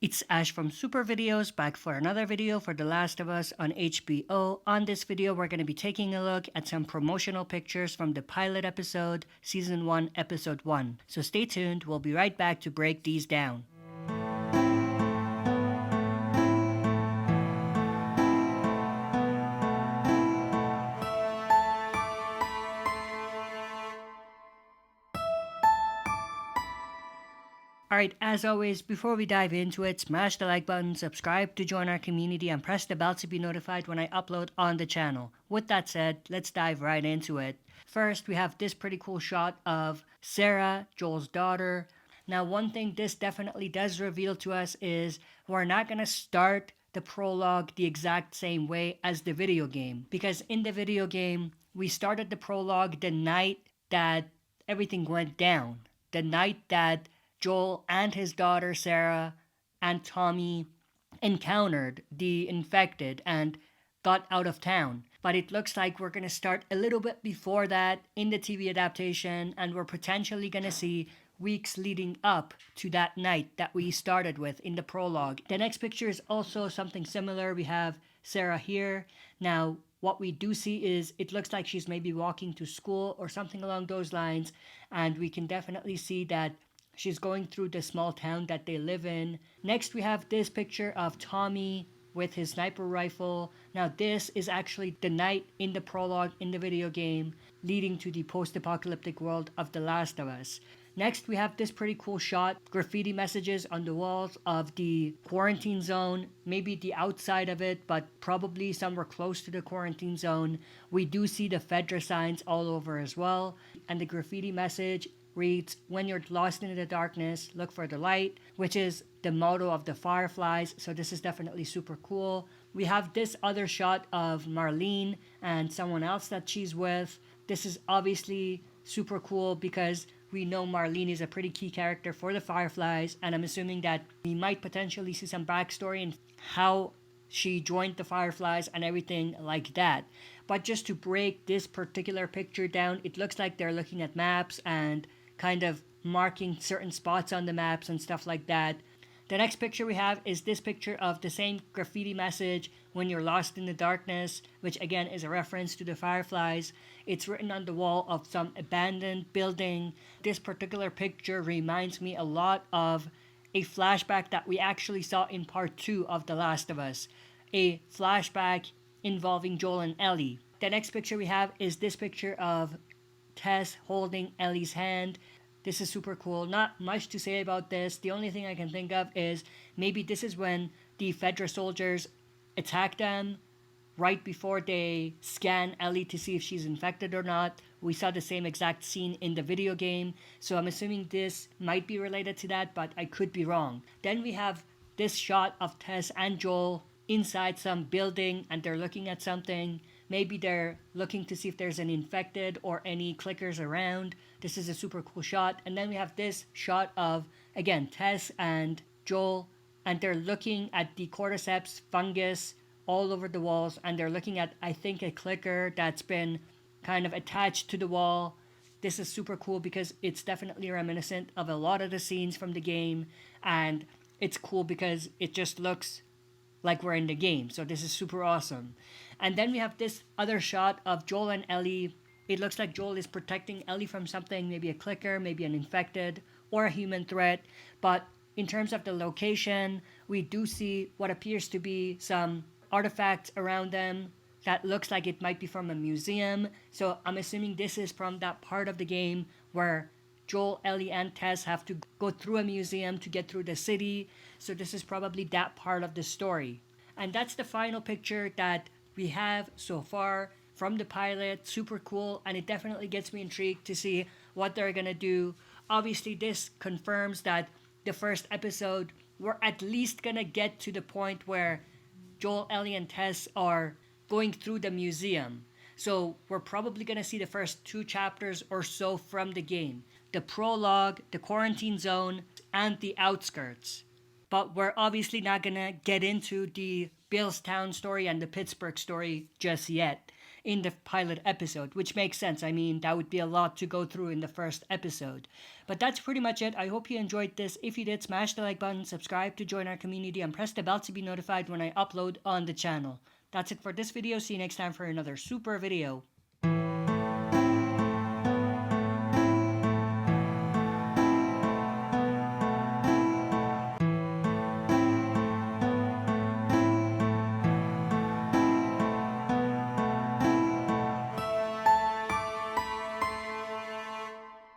It's Ash from Super Videos, back for another video for The Last of Us on HBO. On this video, we're going to be taking a look at some promotional pictures from the pilot episode, Season 1, Episode 1. So stay tuned, we'll be right back to break these down. Alright, as always, before we dive into it, smash the like button, subscribe to join our community, and press the bell to be notified when I upload on the channel. With that said, let's dive right into it. First, we have this pretty cool shot of Sarah, Joel's daughter. Now, one thing this definitely does reveal to us is we're not going to start the prologue the exact same way as the video game. Because in the video game, we started the prologue the night that everything went down. The night that Joel and his daughter Sarah and Tommy encountered the infected and got out of town. But it looks like we're going to start a little bit before that in the TV adaptation, and we're potentially going to see weeks leading up to that night that we started with in the prologue. The next picture is also something similar. We have Sarah here. Now, what we do see is it looks like she's maybe walking to school or something along those lines, and we can definitely see that she's going through the small town that they live in. Next, we have this picture of Tommy with his sniper rifle. Now, this is actually the night in the prologue in the video game, leading to the post-apocalyptic world of The Last of Us. Next, we have this pretty cool shot, graffiti messages on the walls of the quarantine zone, maybe the outside of it, but probably somewhere close to the quarantine zone. We do see the Fedra signs all over as well, and the graffiti message reads, "When you're lost in the darkness, look for the light," which is the motto of the Fireflies, so this is definitely super cool. We have this other shot of Marlene and someone else that she's with. This is obviously super cool because we know Marlene is a pretty key character for the Fireflies, and I'm assuming that we might potentially see some backstory and how she joined the Fireflies and everything like that. But just to break this particular picture down, it looks like they're looking at maps and kind of marking certain spots on the maps and stuff like that. The next picture we have is this picture of the same graffiti message, "When you're lost in the darkness," which again is a reference to the Fireflies. It's written on the wall of some abandoned building. This particular picture reminds me a lot of a flashback that we actually saw in part 2 of The Last of Us. A flashback involving Joel and Ellie. The next picture we have is this picture of Tess holding Ellie's hand. This is super cool. Not much to say about this. The only thing I can think of is maybe this is when the Fedra soldiers attack them right before they scan Ellie to see if she's infected or not. We saw the same exact scene in the video game, so I'm assuming this might be related to that, but I could be wrong. Then we have this shot of Tess and Joel inside some building, and they're looking at something. Maybe they're looking to see if there's an infected or any clickers around. This is a super cool shot. And then we have this shot of, again, Tess and Joel, and they're looking at the cordyceps fungus all over the walls, and they're looking at, I think, a clicker that's been kind of attached to the wall. This is super cool because it's definitely reminiscent of a lot of the scenes from the game, and it's cool because it just looks like we're in the game. So this is super awesome. And then we have this other shot of Joel and Ellie. It looks like Joel is protecting Ellie from something, maybe a clicker, maybe an infected, or a human threat. But in terms of the location, we do see what appears to be some artifacts around them that looks like it might be from a museum. So I'm assuming this is from that part of the game where Joel, Ellie, and Tess have to go through a museum to get through the city. So this is probably that part of the story. And that's the final picture that we have so far from the pilot. Super cool, and it definitely gets me intrigued to see what they're gonna do. Obviously, this confirms that the first episode, we're at least gonna get to the point where Joel, Ellie, and Tess are going through the museum. So we're probably gonna see the first 2 chapters or so from the game. The prologue, the quarantine zone, and the outskirts. But we're obviously not gonna get into the Billstown story and the Pittsburgh story just yet. in the pilot episode, which makes sense. I mean, that would be a lot to go through in the first episode. But that's pretty much it. I hope you enjoyed this. If you did, smash the like button, subscribe to join our community, and press the bell to be notified when I upload on the channel. That's it for this video. See you next time for another super video.